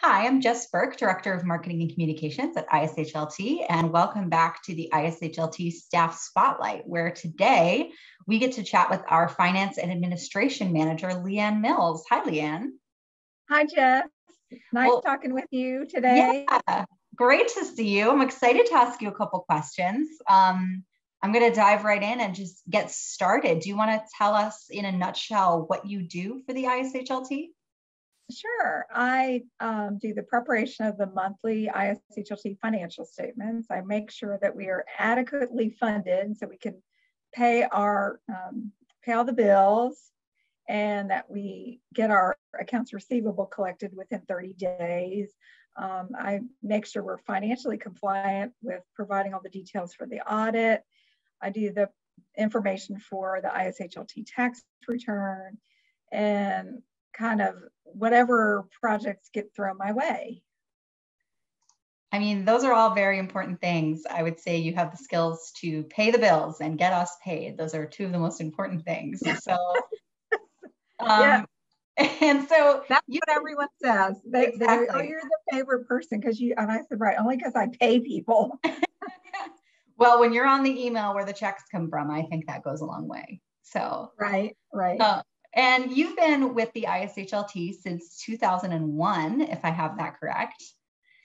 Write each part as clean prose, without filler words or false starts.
Hi, I'm Jess Burke, Director of Marketing and Communications at ISHLT, and welcome back to the ISHLT Staff Spotlight, where today we get to chat with our Finance and Administration Manager, Leanne Mills. Hi, Leanne. Hi, Jess. Nice talking with you today. Yeah, great to see you. I'm excited to ask you a couple questions. I'm going to dive right in and just get started. Do you want to tell us in a nutshell what you do for the ISHLT? Sure. I do the preparation of the monthly ISHLT financial statements. I make sure that we are adequately funded so we can pay all the bills, and that we get our accounts receivable collected within 30 days. I make sure we're financially compliant with providing all the details for the audit. I do the information for the ISHLT tax return and kind of whatever projects get thrown my way. I mean, those are all very important things. I would say you have the skills to pay the bills and get us paid. Those are two of the most important things. So, yeah. And so that's what everyone says. They go, oh, you're the favorite person because you, and I said, right, only because I pay people. Well, when you're on the email where the checks come from, I think that goes a long way. So, right. And you've been with the ISHLT since 2001, if I have that correct.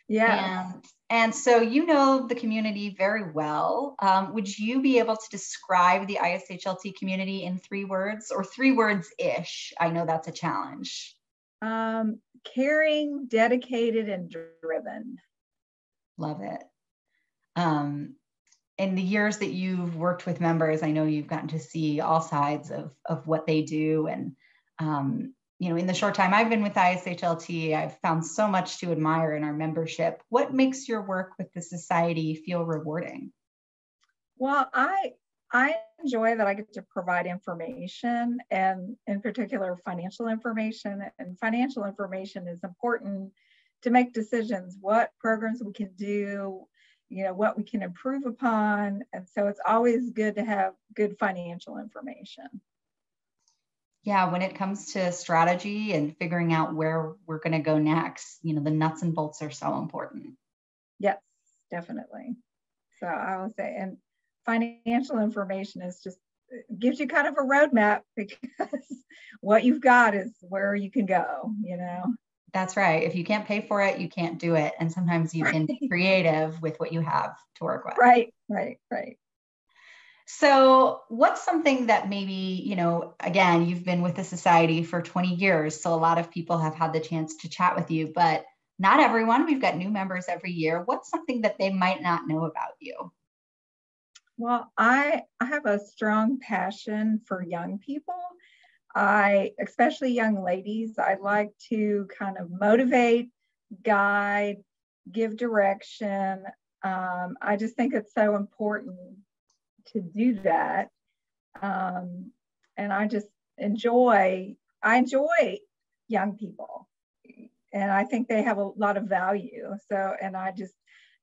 Yeah. And so you know the community very well. Would you be able to describe the ISHLT community in 3 words or 3 words-ish? I know that's a challenge. Caring, dedicated, and driven. Love it. In the years that you've worked with members, I know you've gotten to see all sides of what they do. And, in the short time I've been with ISHLT, I've found so much to admire in our membership. What makes your work with the society feel rewarding? Well, I enjoy that I get to provide information, and in particular, financial information. And financial information is important to make decisions, what programs we can do, what we can improve upon. And so it's always good to have good financial information. Yeah, when it comes to strategy and figuring out where we're going to go next, the nuts and bolts are so important. Yes, definitely. So I will say, and financial information is just, gives you kind of a roadmap, because what you've got is where you can go, That's right. If you can't pay for it, you can't do it. And sometimes you can be creative with what you have to work with. Right. So what's something that maybe, again, you've been with the society for 20 years, so a lot of people have had the chance to chat with you, but not everyone. We've got new members every year. What's something that they might not know about you? Well, I have a strong passion for young people. Especially young ladies, I like to kind of motivate, guide, give direction. I just think it's so important to do that. And I enjoy young people, and I think they have a lot of value. So,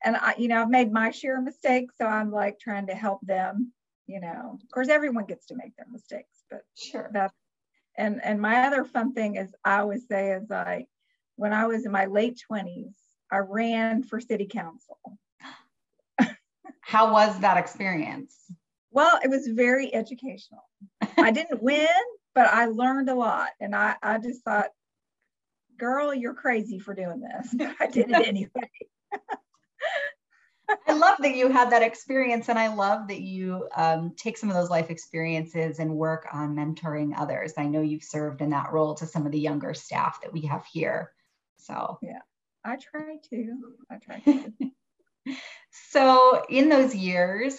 I've made my share of mistakes, so I'm like trying to help them, of course, everyone gets to make their mistakes, but sure. And my other fun thing is, I always say, is when I was in my late 20s, I ran for city council. How was that experience? Well, it was very educational. I didn't win, but I learned a lot. And I just thought, girl, you're crazy for doing this. But I did it anyway. I love that you had that experience, and I love that you take some of those life experiences and work on mentoring others. I know you've served in that role to some of the younger staff that we have here. So yeah, I try to. So in those years,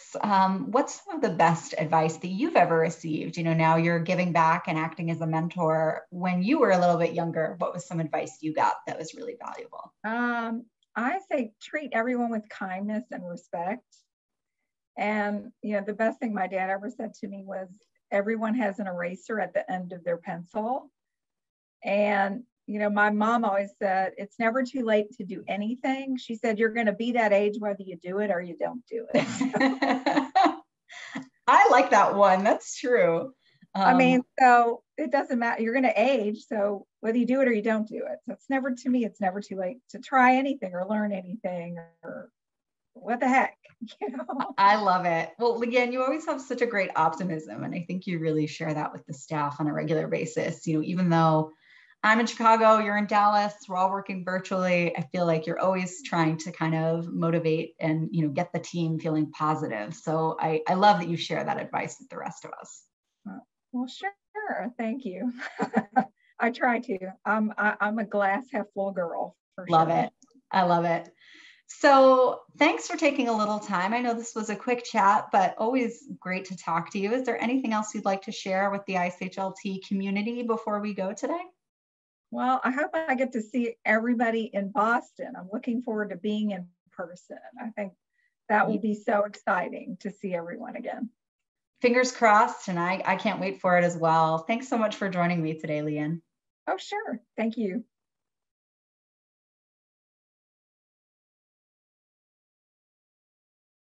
what's some of the best advice that you've ever received? Now you're giving back and acting as a mentor. When you were a little bit younger, what was some advice you got that was really valuable? I say treat everyone with kindness and respect. And, the best thing my dad ever said to me was, everyone has an eraser at the end of their pencil. And, my mom always said, it's never too late to do anything. She said, you're going to be that age whether you do it or you don't do it. I like that one. That's true. I mean, so it doesn't matter. You're going to age. So whether you do it or you don't do it. So it's never, to me, it's never too late to try anything or learn anything or what the heck, you know? I love it. Well, again, you always have such a great optimism. And I think you really share that with the staff on a regular basis. You know, even though I'm in Chicago, you're in Dallas, we're all working virtually, I feel like you're always trying to kind of motivate and, you know, get the team feeling positive. So I love that you share that advice with the rest of us. Well, sure. Thank you. I try to. I'm a glass half full girl for Love sure. it. I love it. So thanks for taking a little time. I know this was a quick chat, but always great to talk to you. Is there anything else you'd like to share with the ISHLT community before we go today? Well, I hope I get to see everybody in Boston. I'm looking forward to being in person. I think that will be so exciting to see everyone again. Fingers crossed, and I can't wait for it as well. Thanks so much for joining me today, Leanne. Oh, sure. Thank you.